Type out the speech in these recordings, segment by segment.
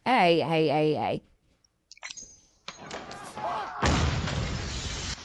ऐ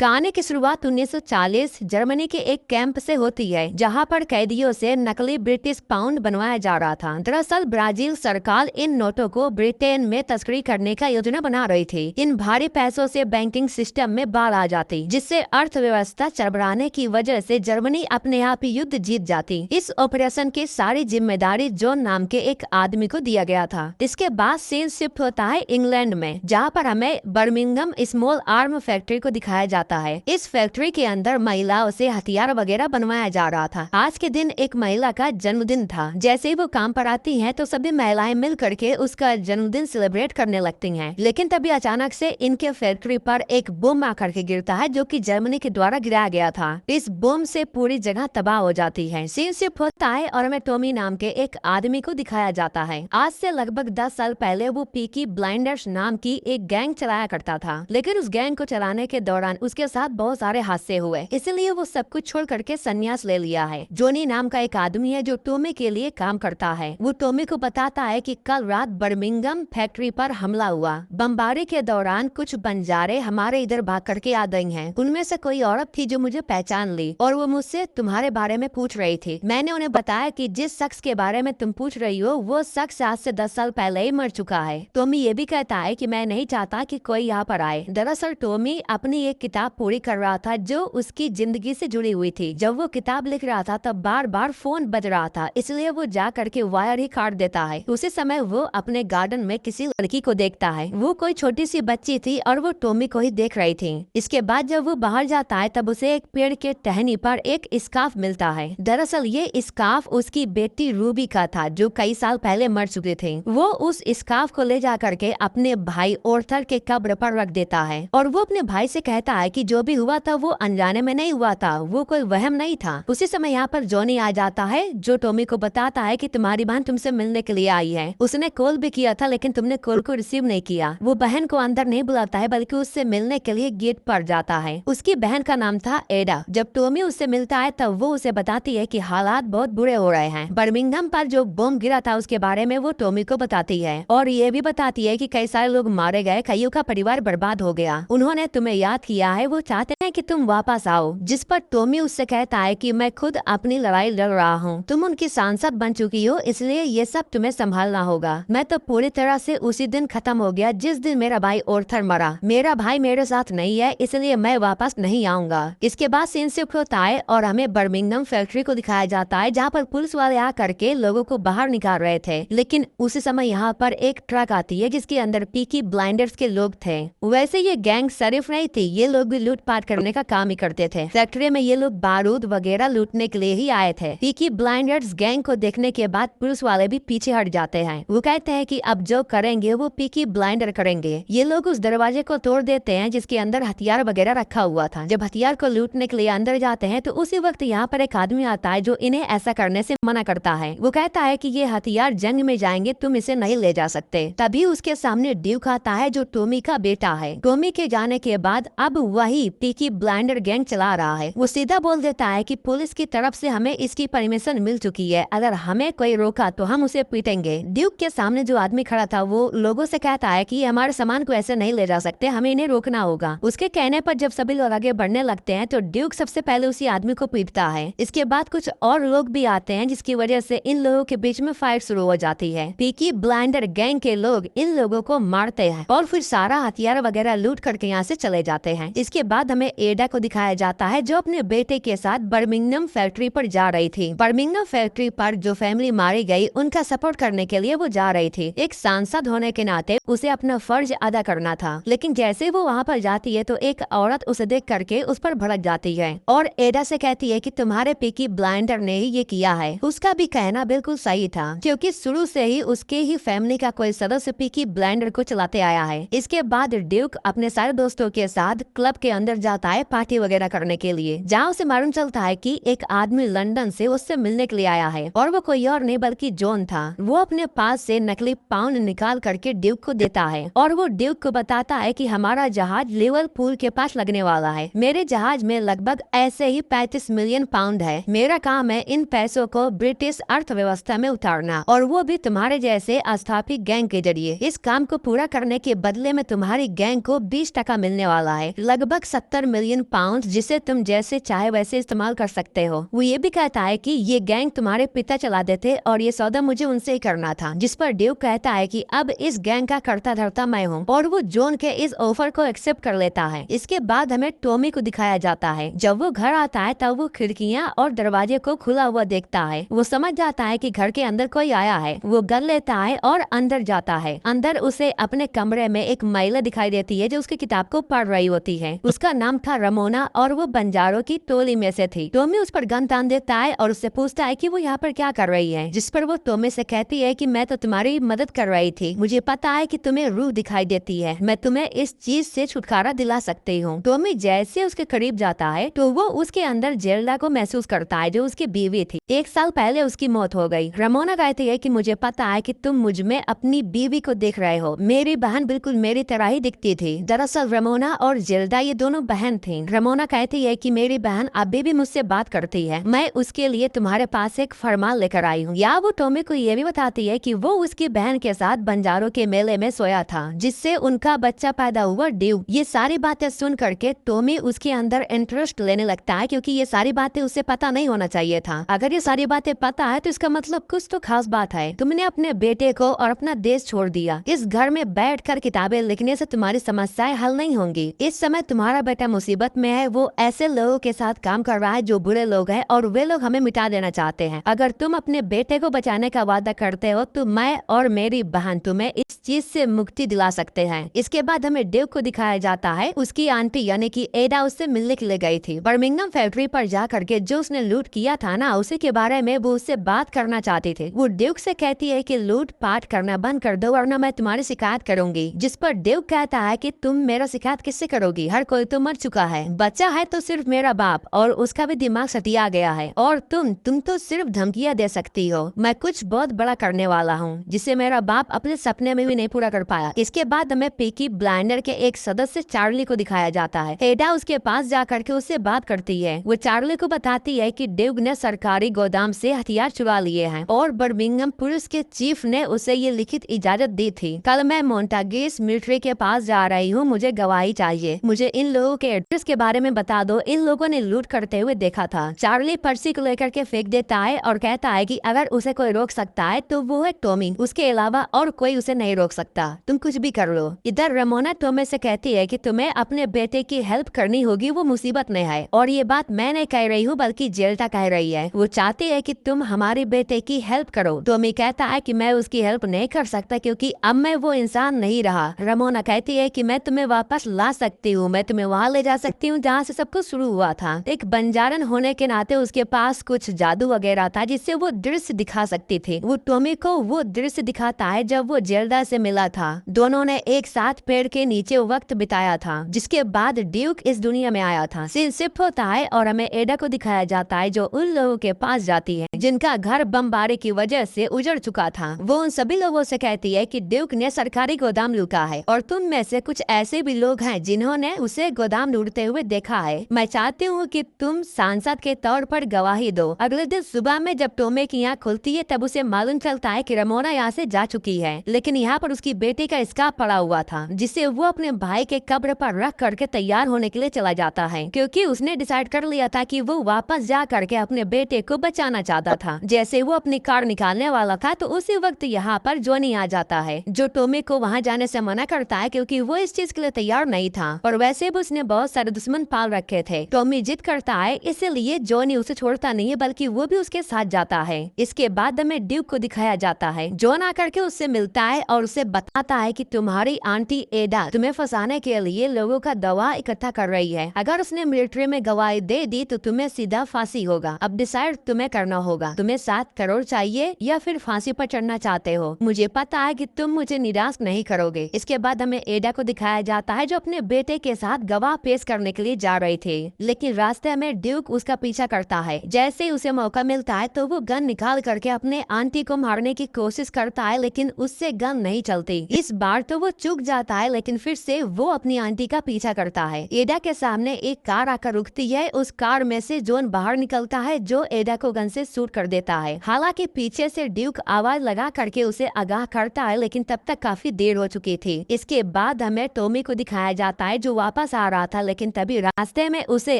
कहानी की शुरुआत 1940 जर्मनी के एक कैंप से होती है, जहां पर कैदियों से नकली ब्रिटिश पाउंड बनवाया जा रहा था। दरअसल ब्राजील सरकार इन नोटों को ब्रिटेन में तस्करी करने का योजना बना रही थी। इन भारी पैसों से बैंकिंग सिस्टम में बाढ़ आ जाती, जिससे अर्थव्यवस्था चरमराने की वजह से जर्मनी अपने आप ही युद्ध जीत जाती। इस ऑपरेशन की सारी जिम्मेदारी जॉन नाम के एक आदमी को दिया गया था। इसके बाद सीन शिफ्ट होता है इंग्लैंड में, जहाँ पर हमें बर्मिंघम स्मॉल आर्म फैक्ट्री को दिखाया जाता है। इस फैक्ट्री के अंदर महिलाओं से हथियार वगैरह बनवाया जा रहा था। आज के दिन एक महिला का जन्मदिन था। जैसे ही वो काम पर आती हैं, तो सभी महिलाएं मिल करके उसका जन्मदिन सेलिब्रेट करने लगती हैं। लेकिन तभी अचानक से इनके फैक्ट्री पर एक बम आकर के गिरता है, जो कि जर्मनी के द्वारा गिराया गया था। इस बम से पूरी जगह तबाह हो जाती है। सीन शिफ्ट होता है और हमें टॉमी नाम के एक आदमी को दिखाया जाता है। आज से लगभग 10 साल पहले वो पीकी ब्लाइंडर्स नाम की एक गैंग चलाया करता था। लेकिन उस गैंग को चलाने के दौरान उसके साथ बहुत सारे हादसे हुए, इसलिए वो सब कुछ छोड़ करके संन्यास ले लिया है। जोनी नाम का एक आदमी है जो टॉमी के लिए काम करता है। वो टॉमी को बताता है कि कल रात बर्मिंघम फैक्ट्री पर हमला हुआ। बमबारी के दौरान कुछ बंजारे हमारे इधर भाग करके आ गई हैं। उनमें से कोई औरत थी जो मुझे पहचान ली और वो मुझसे तुम्हारे बारे में पूछ रही थी। मैंने उन्हें बताया कि जिस शख्स के बारे में तुम पूछ रही हो वो शख्स आज से 10 साल पहले ही मर चुका है। टॉमी ये भी कहता है कि मैं नहीं चाहता कि कोई यहाँ पर आए। दरअसल टॉमी अपनी एक किताब पूरी कर रहा था जो उसकी जिंदगी से जुड़ी हुई थी। जब वो किताब लिख रहा था तब बार बार फोन बज रहा था, इसलिए वो जा करके वायर ही काट देता है। उसी समय वो अपने गार्डन में किसी लड़की को देखता है। वो कोई छोटी सी बच्ची थी और वो टॉमी को ही देख रही थी। इसके बाद जब वो बाहर जाता है तब उसे एक पेड़ के टहनी पर एक स्कार्फ मिलता है। दरअसल ये स्कार्फ उसकी बेटी रूबी का था, जो कई साल पहले मर चुके थे। वो उस स्कार्फ को ले जा करके अपने भाई ऑर्थर के कब्र पर रख देता है और वो अपने भाई से कहता है कि जो भी हुआ था वो अनजाने में नहीं हुआ था, वो कोई वहम नहीं था। उसी समय यहाँ पर जॉनी आ जाता है, जो टॉमी को बताता है कि तुम्हारी बहन तुमसे मिलने के लिए आई है। उसने कॉल भी किया था लेकिन तुमने कॉल को रिसीव नहीं किया। वो बहन को अंदर नहीं बुलाता है बल्कि उससे मिलने के लिए गेट पर जाता है। उसकी बहन का नाम था एडा। जब टॉमी उससे मिलता है तब वो उसे बताती है कि हालात बहुत बुरे हो रहे हैं। बर्मिंघम पर जो बम गिरा था उसके बारे में वो टॉमी को बताती है और ये भी बताती है कि कई सारे लोग मारे गए, कईयों का परिवार बर्बाद हो गया। उन्होंने तुम्हें याद किया है, वो चाहते हैं कि तुम वापस आओ। जिस पर टॉमी उससे कहता है कि मैं खुद अपनी लड़ाई लड़ रहा हूँ, तुम उनकी सांसद बन चुकी हो, इसलिए ये सब तुम्हें संभालना होगा। मैं तो पूरी तरह से उसी दिन खत्म हो गया जिस दिन मेरा भाई ऑर्थर मरा। मेरा भाई मेरे साथ नहीं है, इसलिए मैं वापस नहीं आऊंगा। इसके बाद सीन शिफ्ट होता है और हमें बर्मिंघम फैक्ट्री को दिखाया जाता है, जहाँ पर पुलिस वाले आ करके लोगों को बाहर निकाल रहे थे। लेकिन उसी समय यहाँ पर एक ट्रक आती है जिसके अंदर पीकी ब्लाइंडर्स के लोग थे। वैसे ये गैंग सिर्फ नहीं थी, ये लोग भी लूटपाट करने का काम ही करते थे। फैक्ट्री में ये लोग बारूद वगैरह लूटने के लिए ही आए थे। पीकी ब्लाइंडर्स गैंग को देखने के बाद पुलिस वाले भी पीछे हट जाते हैं। वो कहते हैं कि अब जो करेंगे वो पीकी ब्लाइंडर करेंगे। ये लोग उस दरवाजे को तोड़ देते हैं जिसके अंदर हथियार वगैरह रखा हुआ था। जब हथियार को लूटने के लिए अंदर जाते हैं तो उसी वक्त यहाँ पर एक आदमी आता है जो इन्हें ऐसा करने से मना करता है। वो कहता है कि ये हथियार जंग में जाएंगे, तुम इसे नहीं ले जा सकते। तभी उसके सामने ड्यूक आता है जो टॉमी का बेटा है। टॉमी के जाने के बाद अब वही पीकी ब्लाइंडर गैंग चला रहा है। वो सीधा बोल देता है कि पुलिस की तरफ से हमें इसकी परमिशन मिल चुकी है, अगर हमें कोई रोका तो हम उसे पीटेंगे। ड्यूक के सामने जो आदमी खड़ा था वो लोगों से कहता है कि हमारे सामान को ऐसे नहीं ले जा सकते, हमें इन्हें रोकना होगा। उसके कहने पर जब सभी लोग आगे बढ़ने लगते हैं तो ड्यूक सबसे पहले उसी आदमी को पीटता है। इसके बाद कुछ और लोग भी आते हैं जिसकी वजह से इन लोगों के बीच में फाइट शुरू हो जाती है। पीकी ब्लाइंडर गैंग के लोग इन लोगों को मारते हैं और फिर सारा हथियार वगैरह लूट करके यहाँ से चले जाते हैं। इसके बाद हमें एडा को दिखाया जाता है जो अपने बेटे के साथ बर्मिंघम फैक्ट्री पर जा रही थी। बर्मिंघम फैक्ट्री पर जो फैमिली मारी गई उनका सपोर्ट करने के लिए वो जा रही थी। एक सांसद होने के नाते उसे अपना फर्ज अदा करना था। लेकिन जैसे वो वहाँ पर जाती है तो एक औरत उसे देख करके उस पर भड़क जाती है और एडा से कहती है कि तुम्हारे पीकी ब्लाइंडर ने ही ये किया है। उसका भी कहना बिल्कुल सही था, क्योंकि शुरू से ही उसके ही फैमिली का कोई सदस्य पीकी ब्लाइंडर को चलाते आया है। इसके बाद ड्यूक अपने सारे दोस्तों के साथ क्लब क्लब के अंदर जाता है पार्टी वगैरह करने के लिए, जहाँ उसे मालूम चलता है कि एक आदमी लंदन से उससे मिलने के लिए आया है और वो कोई और नहीं बल्कि जॉन था। वो अपने पास से नकली पाउंड निकाल करके ड्यूक को देता है और वो ड्यूक को बताता है कि हमारा जहाज लिवरपूल के पास लगने वाला है। मेरे जहाज में लगभग ऐसे ही 35 मिलियन पाउंड है। मेरा काम है इन पैसों को ब्रिटिश अर्थव्यवस्था में उतारना, और वो भी तुम्हारे जैसे अस्थापित गैंग के जरिए। इस काम को पूरा करने के बदले में तुम्हारी गैंग को 20% मिलने वाला है, लगभग 70 मिलियन पाउंड, जिसे तुम जैसे चाहे वैसे इस्तेमाल कर सकते हो। वो ये भी कहता है कि ये गैंग तुम्हारे पिता चलाते थे और ये सौदा मुझे उनसे ही करना था, जिस पर ड्यूक कहता है कि अब इस गैंग का करता धरता मैं हूँ, और वो जॉन के इस ऑफर को एक्सेप्ट कर लेता है। इसके बाद हमें टॉमी को दिखाया जाता है। जब वो घर आता है तब वो खिड़कियाँ और दरवाजे को खुला हुआ देखता है। वो समझ जाता है कि घर के अंदर कोई आया है। वो गल लेता है और अंदर जाता है। अंदर उसे अपने कमरे में एक महिला दिखाई देती है जो उसकी किताब को पढ़ रही होती है। उसका नाम था रमोना और वो बंजारों की टोली में से थी। टॉमी उस पर गन तान देता है और उससे पूछता है कि वो यहाँ पर क्या कर रही है, जिस पर वो टॉमी से कहती है कि मैं तो तुम्हारी मदद कर रही थी। मुझे पता है कि तुम्हें रूह दिखाई देती है, मैं तुम्हें इस चीज से छुटकारा दिला सकती हूँ। टॉमी जैसे उसके करीब जाता है तो वो उसके अंदर जेल्डा को महसूस करता है जो उसकी बीवी थी। 1 साल पहले उसकी मौत हो गई। रमोना कहती है कि मुझे पता है कि तुम मुझ में अपनी बीवी को देख रहे हो। मेरी बहन बिल्कुल मेरी तरह ही दिखती थी। दरअसल रमोना और जेल्डा ये दोनों बहन थी। रमोना कहती है कि मेरी बहन अभी भी मुझसे बात करती है, मैं उसके लिए तुम्हारे पास एक फरमान लेकर आई हूँ। या वो टॉमी को ये भी बताती है कि वो उसकी बहन के साथ बंजारों के मेले में सोया था, जिससे उनका बच्चा पैदा हुआ ड्यू। ये सारी बातें सुन करके टॉमी उसके अंदर इंटरेस्ट लेने लगता है, क्योंकि ये सारी बातें उसे पता नहीं होना चाहिए था। अगर ये सारी बातें पता है तो इसका मतलब कुछ तो खास बात है। तुमने अपने बेटे को और अपना देश छोड़ दिया। इस घर में बैठकर किताबें लिखने से तुम्हारी समस्याएं हल नहीं होंगी। इस समय तुम्हारा बेटा मुसीबत में है। वो ऐसे लोगों के साथ काम कर रहा है जो बुरे लोग हैं और वे लोग हमें मिटा देना चाहते हैं। अगर तुम अपने बेटे को बचाने का वादा करते हो तो मैं और मेरी बहन तुम्हें इस चीज से मुक्ति दिला सकते हैं। इसके बाद हमें ड्यूक को दिखाया जाता है। उसकी आंटी यानी कि एडा उससे मिलने के लिए गई थी। बर्मिंघम फैक्ट्री पर जा करके जो उसने लूट किया था ना, उसी के बारे में वो उससे बात करना चाहती थी। वो ड्यूक से कहती है कि लूट पाट करना बंद कर दो वरना मैं तुम्हारी शिकायत करूंगी। जिस पर ड्यूक कहता है कि तुम मेरा शिकायत किससे करोगी, हर कोई तो मर चुका है, बच्चा है तो सिर्फ मेरा बाप और उसका भी दिमाग सटिया गया है, और तुम तो सिर्फ धमकियां दे सकती हो। मैं कुछ बहुत बड़ा करने वाला हूँ जिसे मेरा बाप अपने सपने में भी नहीं पूरा कर पाया। इसके बाद हमें पीकी ब्लाइंडर के एक सदस्य चार्ली को दिखाया जाता है। एडा उसके पास जा करके उससे बात करती है। वो चार्ली को बताती है कि ड्यूक ने सरकारी गोदाम से हथियार चुरा लिए हैं और बर्मिंघम पुलिस के चीफ ने उसे ये लिखित इजाजत दी थी। कल मैं मोंटागेस मिलिट्री के पास जा रही हूँ, मुझे गवाही चाहिए। मुझे इन लोगों के एड्रेस के बारे में बता दो, इन लोगों ने लूट करते हुए देखा था। चार्ली पर्ची को लेकर के फेंक देता है और कहता है कि अगर उसे कोई रोक सकता है तो वो है टॉमी, उसके अलावा और कोई उसे नहीं रोक सकता, तुम कुछ भी कर लो। इधर रमोना टॉमी से कहती है कि तुम्हें अपने बेटे की हेल्प करनी होगी, वो मुसीबत में है, और ये बात मैं नहीं कह रही हूँ बल्कि जेल्टा कह रही है। वो चाहती है कि तुम हमारे बेटे की हेल्प करो। टॉमी कहता है कि मैं उसकी हेल्प नहीं कर सकता क्योंकि अब मैं वो इंसान नहीं रहा। रमोना कहती है कि मैं तुम्हें वापस ला सकती हूँ, मैं तुम्हें वहाँ ले जा सकती हूँ जहाँ से सब कुछ शुरू हुआ था। एक बंजारन होने के नाते उसके पास कुछ जादू वगैरह था जिससे वो दृश्य दिखा सकती थी। वो टॉमी को वो दृश्य दिखाता है जब वो जेल्डा से मिला था। दोनों ने एक साथ पेड़ के नीचे वक्त बिताया था, जिसके बाद ड्यूक इस दुनिया में आया था। सीन शिफ्ट होता है और हमें एडा को दिखाया जाता है जो उन लोगों के पास जाती है जिनका घर बमबारी की वजह से उजड़ चुका था। वो उन सभी लोगों से कहती है कि ड्यूक ने सरकारी गोदाम लूटा है और तुम में से कुछ ऐसे भी लोग हैं जिन्होंने उसे गोदाम लूटते हुए देखा है। मैं चाहती हूँ कि तुम सांसद के तौर पर गवाही दो। अगले दिन सुबह में जब टॉमी की आँख खुलती है तब उसे मालूम चलता है कि रमोना यहाँ से जा चुकी है, लेकिन यहाँ पर उसकी बेटी का स्कार्फ पड़ा हुआ था जिसे वो अपने भाई के कब्र पर रख करके तैयार होने के लिए चला जाता है, क्योंकि उसने डिसाइड कर लिया था कि वो वापस जा करके अपने बेटे को बचाना चाहता था। जैसे वो अपनी कार निकालने वाला था तो उसी वक्त यहाँ पर जॉनी आ जाता है जो टॉमी को वहाँ जाने से मना करता है क्योंकि वो इस चीज के लिए तैयार नहीं था, और वैसे भी उसने बहुत सारे दुश्मन पाल रखे थे। टॉमी जिद करता है, इसलिए जॉनी उसे छोड़ता नहीं है बल्कि वो भी उसके साथ जाता है। इसके बाद हमें ड्यूक को दिखाया जाता है। जॉन आकर के उससे मिलता है और उसे बताता है कि तुम्हारी आंटी एडा तुम्हें फंसाने के लिए लोगों का दवा इकट्ठा कर रही है। अगर उसने मिलिट्री में गवाही दे दी तो तुम्हें सीधा फांसी होगा। अब डिसाइड तुम्हें करना होगा, तुम्हें 7 करोड़ चाहिए या फिर फांसी पर चढ़ना चाहते हो। मुझे पता है कि तुम मुझे निराश नहीं करोगे। इसके बाद हमें एडा को दिखाया जाता है जो अपने बेटे के साथ गवाह पेश करने के लिए जा रही थी, लेकिन रास्ते में ड्यूक उसका पीछा करता है। जैसे ही उसे मौका मिलता है तो वो गन निकाल करके अपने आंटी को मारने की कोशिश करता है, लेकिन उससे गन नहीं चलती। इस बार तो वो चूक जाता है, लेकिन फिर से वो अपनी आंटी का पीछा करता है। एडा के सामने एक कार आकर रुकती है। उस कार में से जॉन बाहर निकलता है जो एडा को गन से शूट कर देता है। हालांकि पीछे से ड्यूक आवाज लगा करके उसे आगाह करता है, लेकिन तब तक काफी देर हो चुकी थी। इसके बाद हमें टॉमी को दिखाया जाता है जो वापस आ रहा था, लेकिन तभी रास्ते में उसे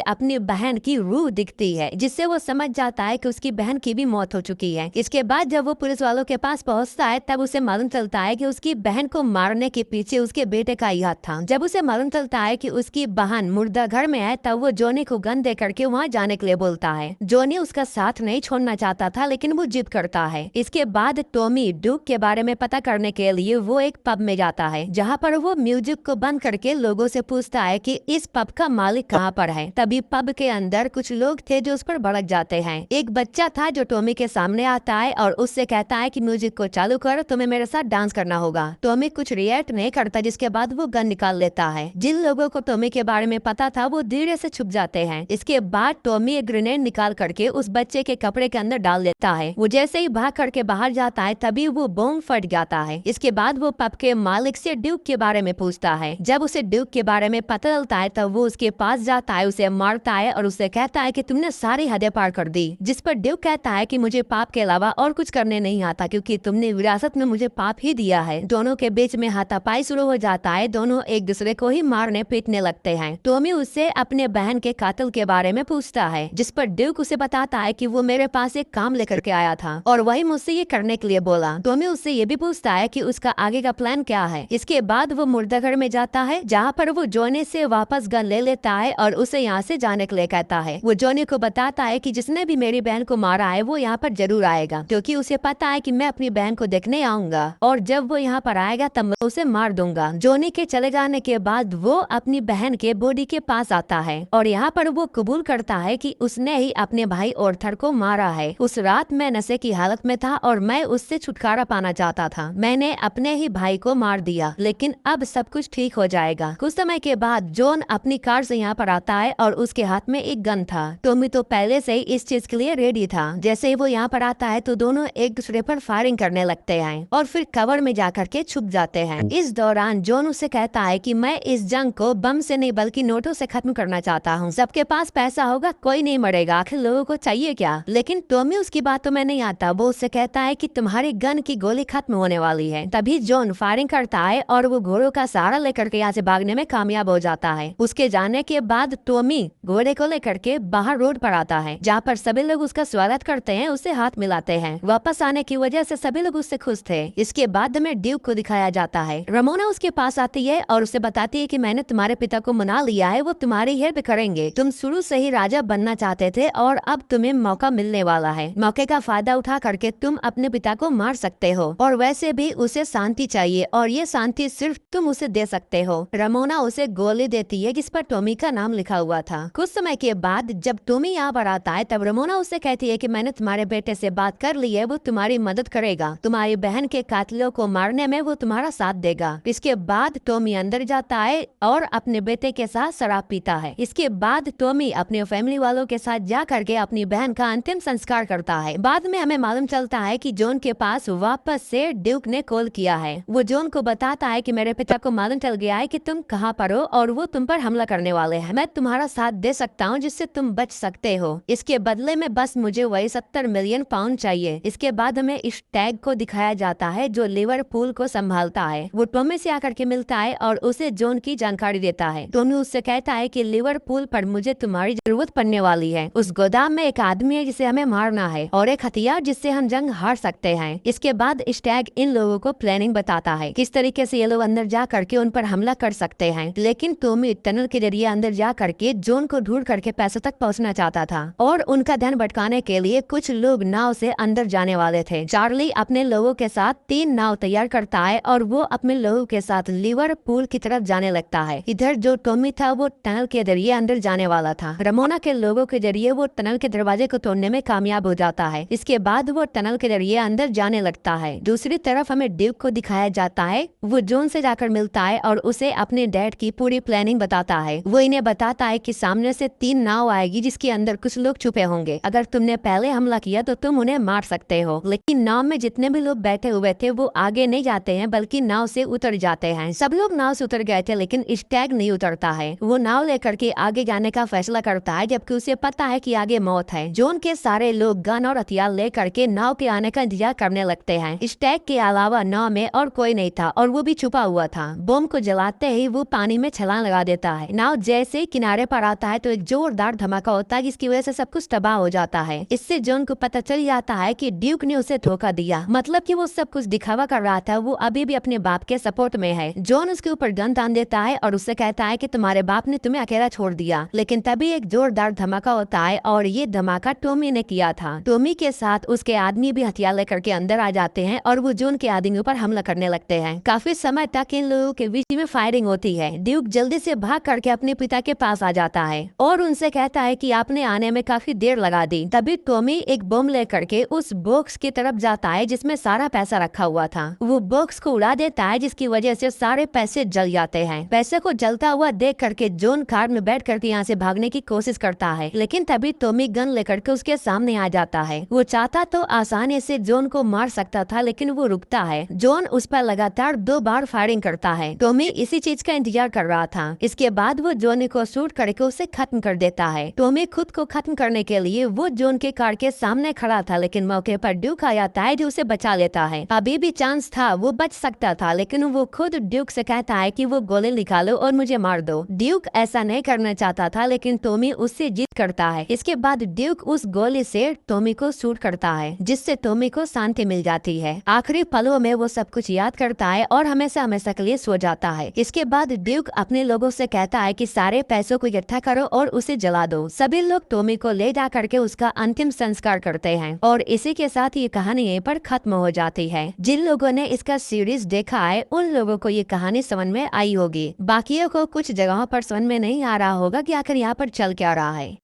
अपनी बहन की रूह दिखती है, जिससे वो समझ जाता है कि उसकी बहन की भी मौत हो चुकी है। इसके बाद जब वो पुलिस वालों के पास पहुंचता है तब उसे मालूम चलता है कि उसकी बहन को मारने के पीछे उसके बेटे का ही हाथ था। जब उसे मालूम चलता है कि उसकी बहन मुर्दा घर में है तब वो जोनी को गन दे करके वहाँ जाने के लिए बोलता है। जोनी उसका साथ नहीं छोड़ना चाहता था, लेकिन वो जिद करता है। इसके बाद टॉमी ड्यूक के बारे में पता करने के लिए वो एक पब में जाता है, जहाँ पर वो म्यूजिक को बंद करके लोगों से पूछता है कि इस पब का मालिक कहाँ पर है। तभी पब के अंदर कुछ लोग थे जो उस पर भड़क जाते हैं। एक बच्चा था जो टॉमी के सामने आता है और उससे कहता है कि म्यूजिक को चालू कर, तुम्हें मेरे साथ डांस करना होगा। टॉमी कुछ रिएक्ट नहीं करता, जिसके बाद वो गन निकाल लेता है। जिन लोगों को टॉमी के बारे में पता था वो धीरे से छुप जाते हैं। इसके बाद टॉमी एक ग्रेनेड निकाल करके उस बच्चे के कपड़े के अंदर डाल देता है। वो जैसे ही भाग करके बाहर जाता है तभी वो बम फट जाता है। इसके बाद वो पब के मालिक से ड्यूक के बारे में पूछता है। जब उसे ड्यूक के बारे में पता चलता है तब वो उसके पास जाता है, उसे मारता है और उसे कहता है कि तुमने सारी हदें पार कर दी। जिस पर ड्यूक कहता है कि मुझे पाप के अलावा और कुछ करने नहीं आता, क्योंकि तुमने विरासत में मुझे पाप ही दिया है। दोनों के बीच में हाथापाई शुरू हो जाता है। दोनों एक दूसरे को ही मारने पीटने लगते हैं। टॉमी उससे अपने बहन के कातिल के बारे में पूछता है, जिस पर ड्यूक उसे बताता है कि वो मेरे पास एक काम लेकर के आया था और वही मुझसे ये करने के लिए बोला। टॉमी उससे ये भी पूछता है कि उसका आगे का प्लान क्या है। इसके बाद वो मुर्दाघर में जाता है, जहाँ पर वो जोनी से वापस गन ले लेता है और उसे यहाँ से जाने के लिए कहता है। वो जोनी को बताता है कि जिसने भी मेरी बहन को मारा है वो यहाँ पर जरूर आएगा, क्योंकि उसे पता है कि मैं अपनी बहन को देखने आऊंगा और जब वो यहाँ पर आएगा तब मैं उसे मार दूंगा। जोनी के चले जाने के बाद वो अपनी बहन के बॉडी के पास आता है और यहाँ पर वो कबूल करता है कि उसने ही अपने भाई ऑर्थर को मारा है। उस रात मैं नशे की हालत में था और मैं उससे छुटकारा पाना चाहता था। मैंने अपने ही भाई को मार दिया, लेकिन अब सब कुछ ठीक हो जाएगा। कुछ समय के बाद जॉन अपनी कार से यहाँ पर आता है और उसके हाथ में एक गन था। टॉमी तो पहले से ही इस चीज के लिए रेडी था। जैसे ही वो यहाँ पर आता है तो दोनों एक दूसरे पर फायरिंग करने लगते हैं और फिर कवर में जाकर के छुप जाते हैं। इस दौरान जॉन उससे कहता है कि मैं इस जंग को बम से नहीं बल्कि नोटों से खत्म करना चाहता हूँ। सबके पास पैसा होगा, कोई नहीं मरेगा, आखिर लोगों को चाहिए क्या। लेकिन टॉमी उसकी बातों में नहीं आता। वो उससे कहता है कि तुम्हारी गन की गोली खत्म होने वाली है। तभी जॉन फायरिंग करता है और वो घोड़ों का सहारा लेकर के यहाँ से भागने में कामयाब हो जाता है। उसके जाने के बाद टॉमी घोड़े को लेकर के बाहर रोड पर आता है, जहाँ पर सभी लोग उसका स्वागत करते हैं, उससे हाथ मिलाते हैं। वापस आने की वजह से सभी लोग उससे खुश थे। इसके बाद हमें ड्यूक को दिखाया जाता है। रमोना उसके पास आती है और उसे बताती है कि मैंने तुम्हारे पिता को मना लिया है, वो तुम्हारी हेल्प करेंगे। तुम शुरू से ही राजा बनना चाहते थे और अब तुम्हें मौका मिलने वाला है। मौके का फायदा उठा करके तुम अपने पिता को मार सकते हो और वैसे भी उसे शांति चाहिए और ये शांति सिर्फ तुम उसे दे सकते हो। रमोना उसे गोली देती है जिस पर टॉमी का नाम लिखा हुआ था। कुछ समय के बाद जब टॉमी यहाँ पर आता है तब रमोना उससे कहती है कि मैंने तुम्हारे बेटे से बात कर ली है, वो तुम्हारी मदद करेगा। तुम्हारी बहन के कातिलों को मारने में वो तुम्हारा साथ देगा। इसके बाद टॉमी अंदर जाता है और अपने बेटे के साथ शराब पीता है। इसके बाद टॉमी अपने फैमिली वालों के साथ जा करके अपनी बहन का अंतिम संस्कार करता है। बाद में हमें मालूम चलता है कि जॉन के पास वापस से ड्यूक ने कॉल किया है। वो जॉन को बताता है कि मेरे पिता को मालूम चल गया है कि तुम कहाँ पर हो और वो तुम पर हमला करने वाले हैं। मैं तुम्हारा साथ दे सकता हूँ जिससे तुम बच सकते हो। इसके बदले में बस मुझे वही 70 मिलियन पाउंड चाहिए। इसके बाद हमें इस टैग को दिखाया जाता है जो लिवरपूल को संभालता है। वो टॉमी से आकर के मिलता है और उसे जॉन की जानकारी देता है। टॉमी उससे कहता है कि लिवरपूल पर मुझे तुम्हारी जरूरत पड़ने वाली है। उस गोदाम में एक आदमी है जिसे हमें मारना है और एक हथियार जिससे हम जंग हार सकते हैं। इसके बाद इस टैग इन लोगों को प्लानिंग बताता है किस तरीके से ये लोग अंदर जा करके उन पर हमला कर सकते हैं। लेकिन टॉमी टनल के जरिए अंदर जा करके जॉन को ढूंढ करके पैसों तक पहुंचना चाहता था और उनका ध्यान भटकाने के लिए कुछ लोग नाव से अंदर जाने वाले थे। चार्ली अपने लोगों के साथ 3 नाव तैयार तैयार करता है और वो अपने लोगों के साथ लिवरपूल की तरफ जाने लगता है। इधर जो टॉमी था वो टनल के जरिए अंदर जाने वाला था। रमोना के लोगों के जरिए वो टनल के दरवाजे को तोड़ने में कामयाब हो जाता है। इसके बाद वो टनल के जरिए अंदर जाने लगता है। दूसरी तरफ हमें ड्यूक को दिखाया जाता है। वो जॉन से जाकर मिलता है और उसे अपने डैड की पूरी प्लानिंग बताता है। वो इन्हें बताता है कि सामने से 3 नाव आएगी जिसके अंदर कुछ लोग छुपे होंगे। अगर तुमने पहले हमला किया तो तुम उन्हें मार सकते हो। लेकिन नाव में जितने भी लोग बैठे हुए थे वो आगे नहीं जाते हैं बल्कि नाव से उतर जाते हैं। सब लोग नाव से उतर गए थे लेकिन स्टैग नहीं उतरता है। वो नाव लेकर के आगे जाने का फैसला करता है जबकि उसे पता है कि आगे मौत है। जॉन के सारे लोग गन और हथियार लेकर के नाव के आने का इंतजार करने लगते हैं। स्टैग के अलावा नाव में और कोई नहीं था और वो भी छुपा हुआ था। बम को जलाते ही वो पानी में छलांग लगा देता है। नाव जैसे ही किनारे पर आता है तो एक जोरदार धमाका होता है जिसकी वजह से सब कुछ तबाह हो जाता है। इससे जॉन को पता चल जाता है कि ड्यूक ने उसे धोखा दिया, मतलब कि वो सब कुछ दिखावा कर रहा था। वो अभी भी अपने बाप के सपोर्ट में है। जॉन उसके ऊपर गन तान देता है और उससे कहता है कि तुम्हारे बाप ने तुम्हें अकेला छोड़ दिया। लेकिन तभी एक जोरदार धमाका होता है और ये धमाका टॉमी ने किया था। टॉमी के साथ उसके आदमी भी हथियार लेकर के अंदर आ जाते हैं और वो जॉन के आदमियों पर हमला करने लगते हैं। काफी समय तक इन लोगों के बीच में फायरिंग होती है। ड्यूक जल्दी से भाग करके अपने पिता के पास आ जाता है और उनसे कहता है कि आपने आने में काफी देर लगा दी। तभी टॉमी एक बम लेकर के उस बॉक्स की तरफ जाता है जिसमें सारा पैसा रखा हुआ था। वो बॉक्स को उड़ा देता है जिसकी वजह से सारे पैसे जल जाते हैं। पैसे को जलता हुआ देख करके जॉन कार में बैठ करके यहाँ से भागने की कोशिश करता है लेकिन तभी टॉमी गन लेकर के उसके सामने आ जाता है। वो चाहता तो आसानी से जॉन को मार सकता था लेकिन वो रुकता है। जॉन उस पर लगातार 2 बार फायरिंग करता है। टॉमी इसी चीज का इंतजार कर रहा था। इसके बाद वो जॉन को शूट करके उसे खत्म कर देता है। टॉमी खुद को खत्म करने के लिए वो जॉन के कार के सामने खड़ा था लेकिन मौके पर ड्यूक आ जाता है जो उसे बचा लेता है। अभी भी चांस था, वो बच सकता था लेकिन वो खुद ड्यूक से कहता है कि वो गोली निकालो और मुझे मार दो। ड्यूक ऐसा नहीं करना चाहता था लेकिन टॉमी उससे जीत करता है। इसके बाद ड्यूक उस गोली से टॉमी को शूट करता है जिससे टॉमी को शांति मिल जाती है। आखिरी पलों में वो सब कुछ याद करता है और हमेशा हमेशा के लिए सो जाता है। इसके बाद ड्यूक अपने लोगों से कहता है कि सारे पैसों को इकट्ठा करो और उसे जला दो। सभी लोग टॉमी को ले जा करके उसका अंतिम संस्कार करते हैं और इसी के साथ ये कहानी यहीं पर खत्म हो जाती है। जिन लोगों ने इसका सीरीज देखा है उन लोगों को ये कहानी समझ में आई होगी, बाकियों को कुछ जगहों पर समझ में नहीं आ रहा होगा कि आखिर यहाँ पर चल क्या रहा है।